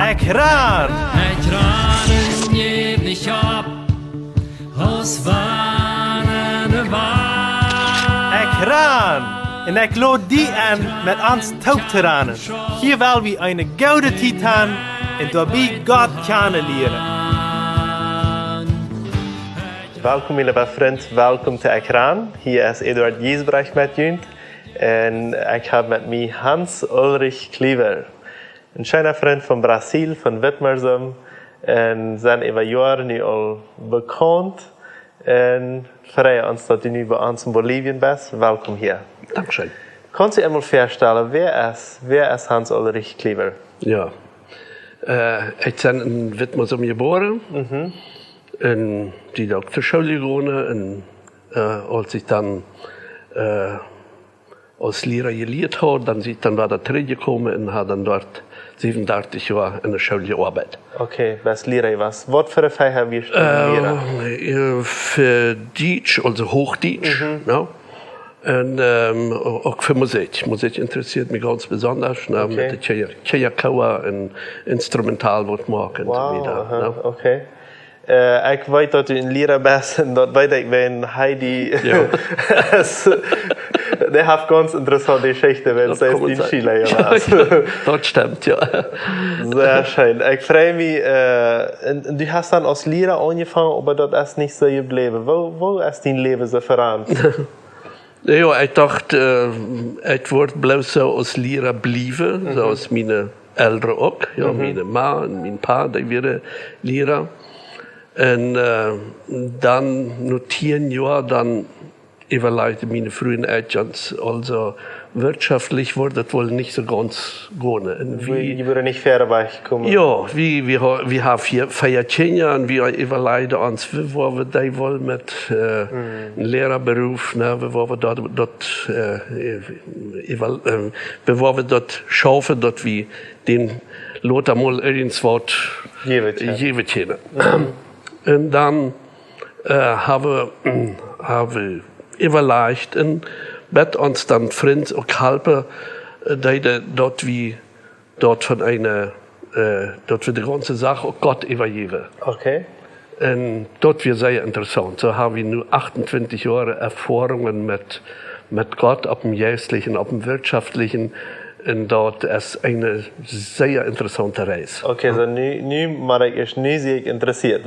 Ekjran! Ekjranen geef niet op, als wanneer waar. Ekjran! En ik lood die aan met ons touwteranen. Hier wil we een gouden titan en daarbij God kennen leren. Welkom, mijn lieve vriend. Welkom te ekjran. Hier is Eduard Giesbrecht met jullie. En ik heb met mij Hans Ulrich Kliewer. Een schöner vriend van Brazil, van Witmersum. En zijn over jaren nu al bekend. En vrij ons dat u nu bij ons in Bolivie bent. Welkom hier. Dankeschön. Kannst du einmal vorstellen, wer ist Hans Ulrich Kliewer? Ja, ik ben in Witmersum geboren. En die ook ter Schule gegaan. En als ik dan als leraar geleerd had, dan ben ik dan weer teruggekomen en had dan dort 37 jaar in de Schule gearbeitet. Okay, was leraar was. Wat voor een Fächer wir studieren? Für Deutsch, also Hochdeutsch. Ja. En ook voor muziek. Muziek interesseert me ganz besonders. Okay. Met de Tjejakauer en instrumentaal wordt maken. Wow, ja. okay. Ik weet dat u een leraar bent en dat weet ik ben Heidi. Ja. Der hat ganz interessante Geschichte, wenn es in Chile war. Das stimmt, ja. Sehr schön. Ich freue mich. Du hast dann als Lehrer angefangen, aber das ist nicht so geblieben. Wo ist dein Leben so verandert? Ja, ich dachte, ich würde bloß so als Lehrer bleiben, so als meine Eltern auch. Ja, meine Ma und mein Pa, die waren Lehrer. Und dann, nach 10 Jahren, dann überlegte meine frühen Eltern, also wirtschaftlich wurde das wohl nicht so ganz gut. Die würden nicht fair wegkommen. Ja, wir haben hier 14 Jahre und wir überlegten uns, wie wollen wir das wohl mit einem Lehrerberuf, ne, wie wollen wir das schaffen, dass wir den Lothar mal irgendwas geben können. Und dann haben wir überlegt und mit uns dann Freunde auch helfen, dort von einer, dort für die ganze Sache auch Gott übergeben. Okay. Und dort wird sehr interessant. So haben wir nur 28 Jahre Erfahrungen mit Gott, auf dem geistlichen, auf dem wirtschaftlichen. Und dort ist eine sehr interessante Reise. Okay, so nu maar ik is nu zie ik interessiert.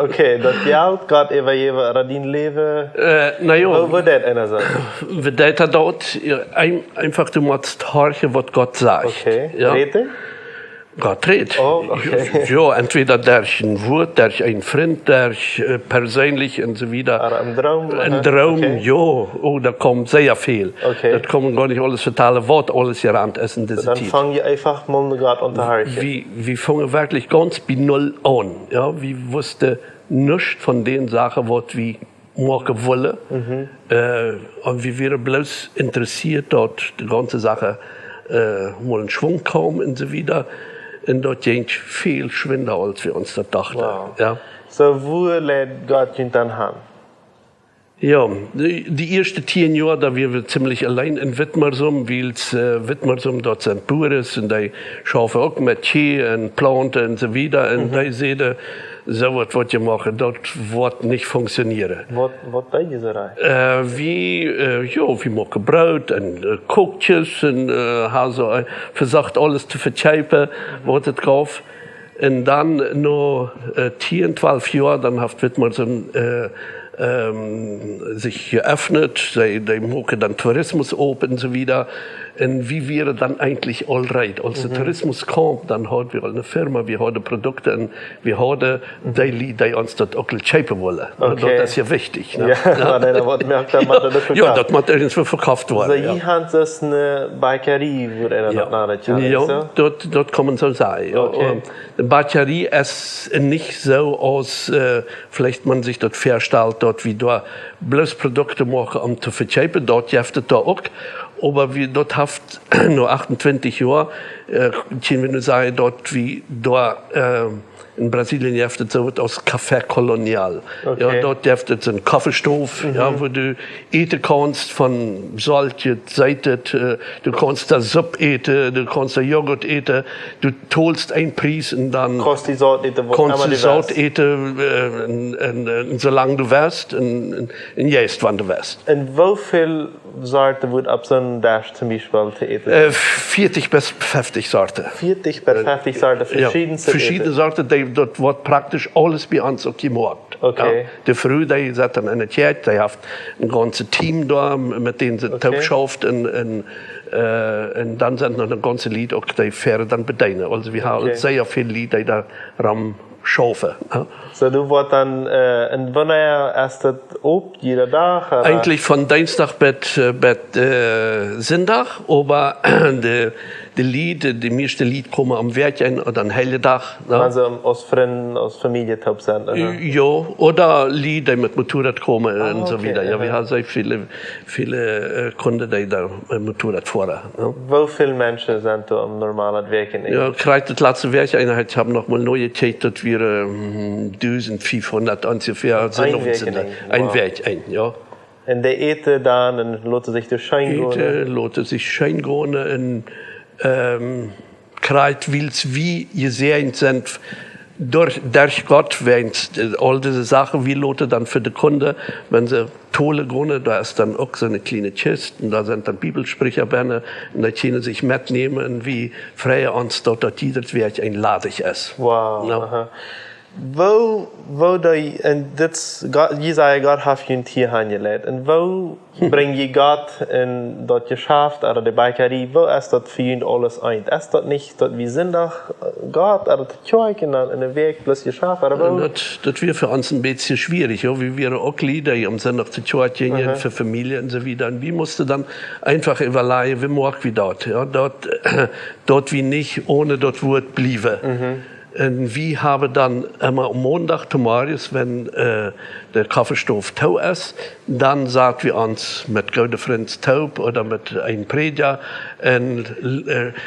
Okay, dat Geld gaat übergeben aan dein Leben. Naja, Wo dat einer sagt? wir daten dort einfach, du musst horchen, was Gott sagt. Okay, ja? reden? Gott redet. Oh, okay. Ja, entweder durch ein Wort, durch ein Freund, durch persönlich und so weiter. Aber ein Traum? Ein Traum, okay. ja. Oh, da kommt sehr viel. Okay. Das kann man gar nicht alles vertellen, was alles gerannt ist in dieser Dann Zeit. fang je einfach mal gerade unterhalten. Wir fangen wirklich ganz bei Null an. Ja? Wir wussten nichts von den Sachen, was wir machen wollen. Und wir waren bloß interessiert, dort die ganze Sache mal in Schwung kommen und so weiter. Und dort ging viel schwinder, als wir uns das dachten. Wow. Ja. So, wo lädt Gott ihn dann hin? Ja, die ersten 10 Jahre, da waren wir ziemlich allein in Witmersum, weil Witmersum dort sind Bauern und die schaffen auch mit Tee und Planten und so weiter. Und die sehen, so was ihr machen, das wird nicht funktionieren. Was deed je so rein? Wir machen Brot und Koekjes und haben so versucht, alles zu vertreiben, was es gab. Und dann nach 10, 12 Jahren, dann hat Witmersum sich geöffnet, sie machen dann Tourismus open und so weiter. Und wie wäre dann eigentlich all right? Als der Tourismus kommt, dann haben wir eine Firma, wir haben Produkte und wir haben die uns dort auch kaufen wollen. Okay. Das ist ja wichtig. Ne? Ja, dat wordt merkt dat maar dat verkauft. Ja, dat moet ergens verkauft worden. So, hier haben sie eine Bäckerie, wo einer dort nahe Ja, dort kann man so sagen. Ja. Okay. Die Bäckerie ist nicht so aus, vielleicht man sich dort vorstellt, dort wie da bloß Produkte machen, um zu verkaufen. Dort gibt es da auch. aber wir dort haft nur 28 Jahre, können wir nur sagen, dort wie dort in Brasilien jeftet so wird aus Café Kolonial. Okay. Ja, dort jeftet so ein Kaffeestoff, ja, wo du eten kannst von Salz, Seitet, du kannst da Suppe eten, du kannst da Joghurt eten, du tollst einen Preis und dann kannst die Saat eten, solange du wärst und jetzt, wann du wärst. Und wie viel Sorten wird ab so einem Dash zum Beispiel zu eten? 40 bis 50 Sorten. 40 bis 50 Sorten, verschiedene Sorten, dort wird praktisch alles bei uns auch gemacht. Okay. Ja. Die Früh, die sind dann in der Kirche, die haben ein ganzes Team da, mit denen sie Taub schafft und dann sind noch ein ganzes Lied, auch die Fähre dann bedienen. Also wir haben sehr viele Lieder, die da ram schaffen. Ja. So, du wirst dann, und wann erst das ob, jeder Tag? Oder? Eigentlich von Dienstag bis Sonntag, aber die meisten Lied kommen am Werkchen oder am hellen Tag. Ja. Also aus Freunden, aus Familie taub sind? Ja, oder Lieder mit Motorrad kommen und so wieder. Ja, wir haben sehr viele Kunden, die da Motorrad fahren. Ja. Wie viele Menschen sind da am normalen Werk? Ja, gerade das letzte Werkeinheit haben noch mal neue Zeit, dass wir 1500 ungefähr sind. Ein Werk, ja. Und die eten dann und lassen sich durch Schein gehen? Lassen sich Schein gehen und gerade weil es wie gesehen sind, durch Gott, wenn all diese Sachen, wie lassen dann für die Kunden, wenn sie tolle gehen, da ist dann auch so eine kleine Kiste, und da sind dann Bibelsprüche drin, und da können sich mitnehmen, wie frei uns dort jedes Werk einladig ist. Wow. Ja. Wo en dit je zei God heeft je hier aangelegd en wo breng je God in dat Geschäft oder die Bäckerei, wo ist das für ihn alles ein? Ist das nicht, dass wir Sonntag Gott oder die Kirche in den Weg plus Geschäft oder wo? Das wäre für uns ein bisschen schwierig, ja. Wir wären auch Lieder, die am Sonntag zur Kirche gehen, für Familie und so weiter. Und wir mussten dann einfach überlegen, wie morgen wie dort, ja. Dort wie nicht, ohne das Wort blieben. Und wir haben dann immer am Montag, Tomarius, wenn der Kaffeestoff tau ist, dann sagen wir uns mit guten Freunden taub oder mit einem Prediger und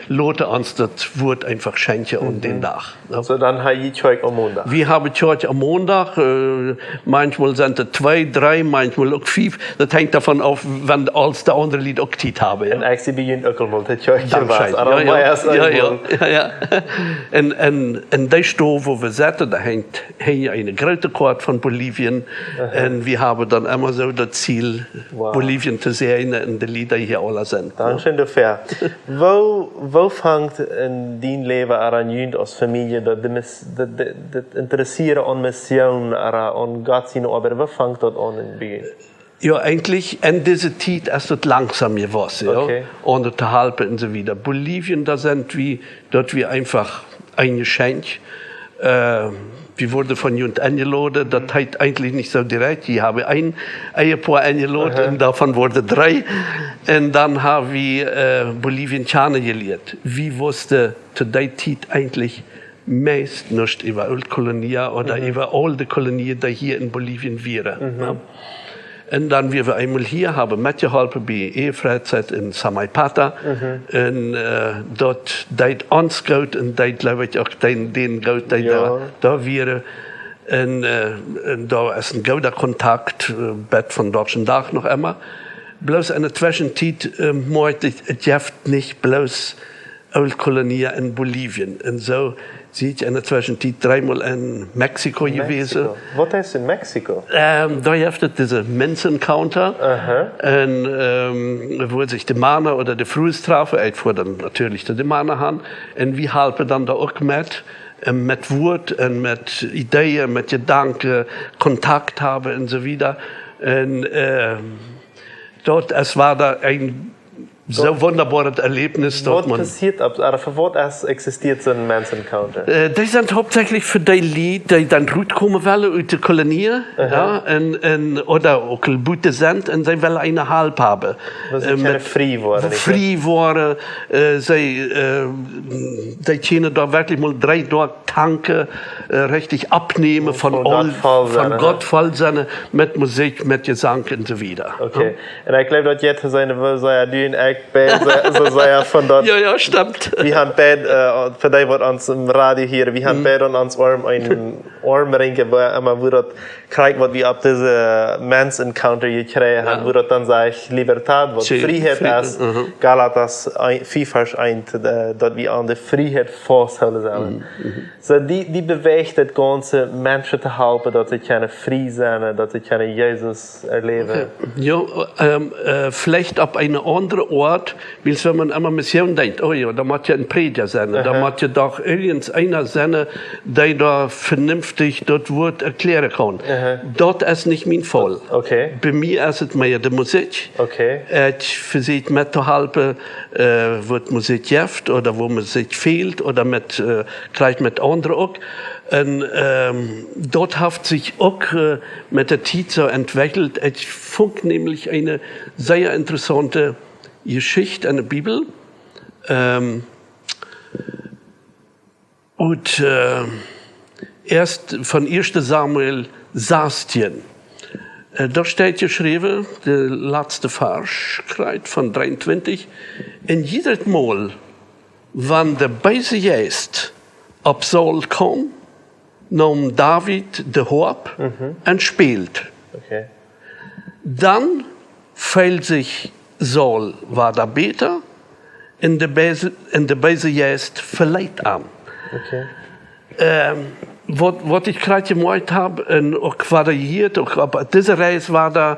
lassen uns das Wort einfach schenken und den Tag. Ja. So, dann haben wir Kirche am Montag? Wir haben Kirche am Montag. Manchmal sind es 2, 3, manchmal auch 5. Das hängt davon auf, wenn alles der andere Lied auch Zeit haben. Ja. Und ich sehe bei Ihnen auch mal die Kirche was. Ja. Und der Stoff, wo wir sitzen, da hängt eine große Karte von Bolivien. Und wir haben dann immer so das Ziel, Bolivien zu sehen und die Lieder hier alle sind. Dankeschön dafür. Wo fängt in dein Leben an als Familie das Interessieren an Mission, an Gott seine Arbeit, wo fängt das an in Beginn? Ja, eigentlich in dieser Zeit ist das langsam geworden, ja, ohne zu halten und so weiter. Bolivien, da sind wir, dort wir einfach eingeschenkt. Wir wurden von jemand eingeladen, das heißt eigentlich nicht so direkt. Ich habe ein Ehepaar eingeladen und davon wurden 3. Und dann haben wir Bolivien kennengelernt. Wir wussten zu der Zeit eigentlich meist nicht über alte Kolonien oder über all die Kolonien, die hier in Bolivien waren. Ja. Und dann wir einmal hier haben mitgeholfen bei Ehefreizeit in Samaipata. Und dort deit uns gut und deit glaube ich auch den gut, der da wäre. Und da ist ein guter Kontakt, Bett von deutschen Tag noch immer. Bloß in der Zwischenzeit möchte ich nicht bloß Kolonie in Bolivien. Und so sieht ich in der Zwischenzeit 3-mal in Mexiko gewesen. Was ist in Mexiko? Da gibt es diese Münzen-Counter, wo sich die Männer oder die Frühe trafen, ich fuhr dann natürlich die Männer an, und wir helfen dann da auch mit Wort und mit Ideen, mit Gedanken, Kontakt haben und so weiter. Und dort, es war da ein so wunderbares Erlebnis. Was passiert, oder für was existiert so ein Mens-Encounter? Die sind hauptsächlich für die Leute, die dann rauskommen wollen aus der Kolonie, ja, oder auch Leute sind, und sie wollen eine Halb haben. Was sie keine frei waren. Frei waren, sie können da wirklich mal 3 Tage tanken, richtig abnehmen von Gott voll sein, mit Musik, mit Gesang und so weiter. Okay. Und ich glaube, dass jetzt seine Wörter, die so sehr von dort. Ja, stimmt. Wir haben beide, für die, was uns im Radio hier, wir haben beide an uns einen Armring, wo dort kriegt, was wir ab diese Mensch-Encounter gekriegt haben, wo dort dann sage ich, Libertad, was Freiheit ist, Galatas 4 Vers 1, dort wir an der Freiheit festhalten sollen. So die bewegt das ganze Menschen zu helfen, dass sie können frei sein, dass sie können Jesus erleben. Ja, vielleicht ab einem anderen Ort, wenn man immer Mission denkt, oh ja, da muss ja ein Prediger sein, da muss ja doch irgendeiner sein, der da vernünftig das Wort erklären kann. Dort ist nicht mein Fall. Okay. Bei mir ist es mehr die Musik. Okay. Ich versuche mitzuhelfen, wo die Musik hilft oder wo Musik fehlt oder mit anderen auch. Und dort hat sich auch mit der Zeit so entwickelt. Ich fand nämlich eine sehr interessante Geschichte in der Bibel. Erst von 1. Samuel 16. Da steht geschrieben, der letzte Vers von 23. In jedes Mal, wann der Böse Geist ab Saul kam, nahm David de Horb und spielt. Okay. Dann fällt sich Saul war da beter in der Böse Geist verleiht an. Okay. Was ich gerade gemacht habe, und auch variiert, auch diese Reise war da,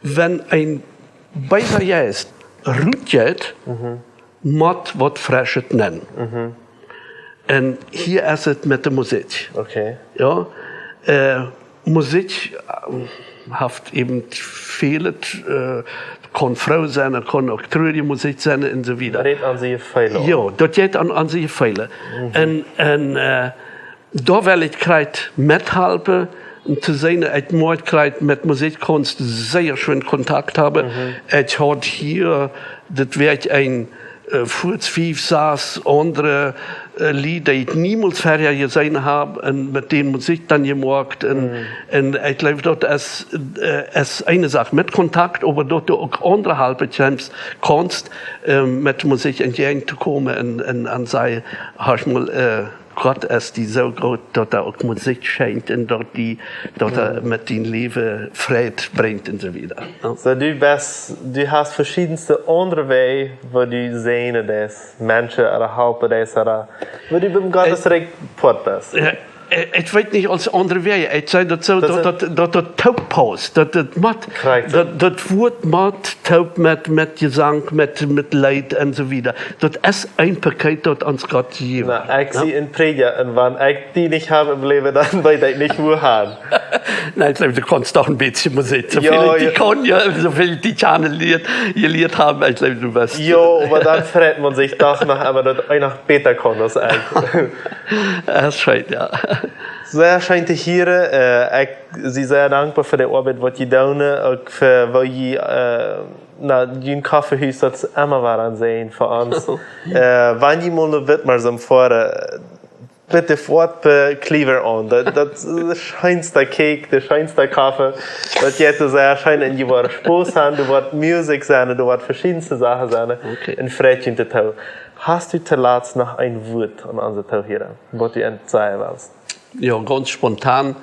wenn ein böser Geist ruht geht, muss was Frisches nennen. Und hier ist es mit der Musik. Okay. Ja, Musik hat eben viele, kann Frau sein, kann auch tröde Musik sein und so weiter. Das geht an sich Fehler. Ja, das geht an sich Fehler. Und da will ich gerade mithelfen, und zu sehen, ich muss mit Musikkunst sehr schön Kontakt haben. Ich habe hier, das wird ein Furzpfiff saß, andere Lieder, die ich niemals vorher gesehen habe, und mit denen Musik dann gemacht. Und ich glaube, dort ist eine Sache mit Kontakt, aber dort auch andere halbe Chance kannst, mit Musik entgegenzukommen und sagen, hast mal, Gott ist die so groß, dass er auch Musik schenkt und dort er mit dem Leben Frieden bringt und so weiter. Ja. So, du hast verschiedenste andere Wege, wo du sehen, dass Menschen oder helfen, oder wo du beim Gottesreich fort bist. Ich weiß nicht als andere Wege. Ich sage das so, dass taub passt, dass das Wort macht taub mit Gesang, mit Leid und so weiter. Das ist ein Paket, das uns Gott gegeben hat. Na, ich sehe in Prediger, und wenn ich die nicht habe im Leben, dann weiß ich nicht, wo haben. Nein, ich glaube, du kannst doch ein bisschen Musik. So viel die gelehrt haben, ich glaube, du wirst. Ja, aber dann fragt man sich doch noch, aber dass ich noch besser kann als ich. Das scheint, ja. Sehr schön te hier. Ik ben zeer dankbaar voor de arbeid wat je doet. Ook voor wat je je koffiehuis dat immer waren zijn voor ons. Wanneer je mal wilt maar zo voor, bitte fort bij Kliewer aan. Dat is de schönste cake, de schönste koffie. Dat je het zeer schön en je wordt Spaß haben, du wordt Musik zijn, du wordt verschiedenste Sachen zijn. Okay. En Freudchen te touw. Hast du zuletzt noch ein Wort an unsere Tauhierer, was du sagen willst? Ja, ganz spontan.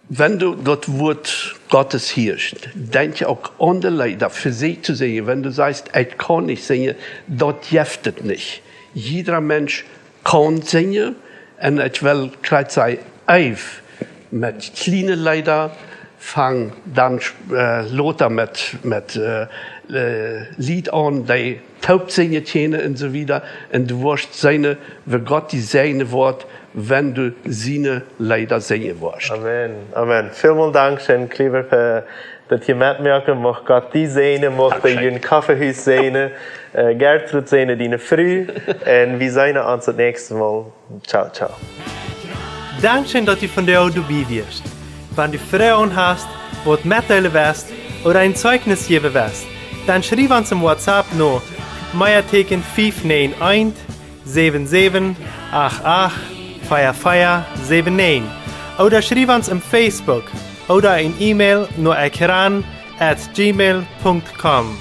Wenn du das Wort Gottes hörst, denke auch an die Leute, für sie zu singen. Wenn du sagst, ich kann nicht singen, das hilft es nicht. Jeder Mensch kann singen. Und ich will gerade sagen, mit kleinen Leuten, fang dann Lothar mit Lied an, die taub singen können und so weiter. Und du wirst sehen, wie Gott die seine Wort, wenn du seine Leider singen wirst. Amen. Amen. Vielen Dank, schön, Kliewer, für dass ihr mitmachen. Mag Gott die sehen, mag ihr Kaffeehaus sehen, Gertrud sehen, deine Früh. Und wir sehen uns das nächste Mal. Ciao, ciao. Dankeschön, dass du von der dabei wirst. Wenn du Fragen hast, was mitteilen willst oder ein Zeugnis geben willst, dann schreib uns im WhatsApp noch Meierteken 591 77 88 4479 oder schreib uns im Facebook oder ein E-Mail nur ekjran@gmail.com.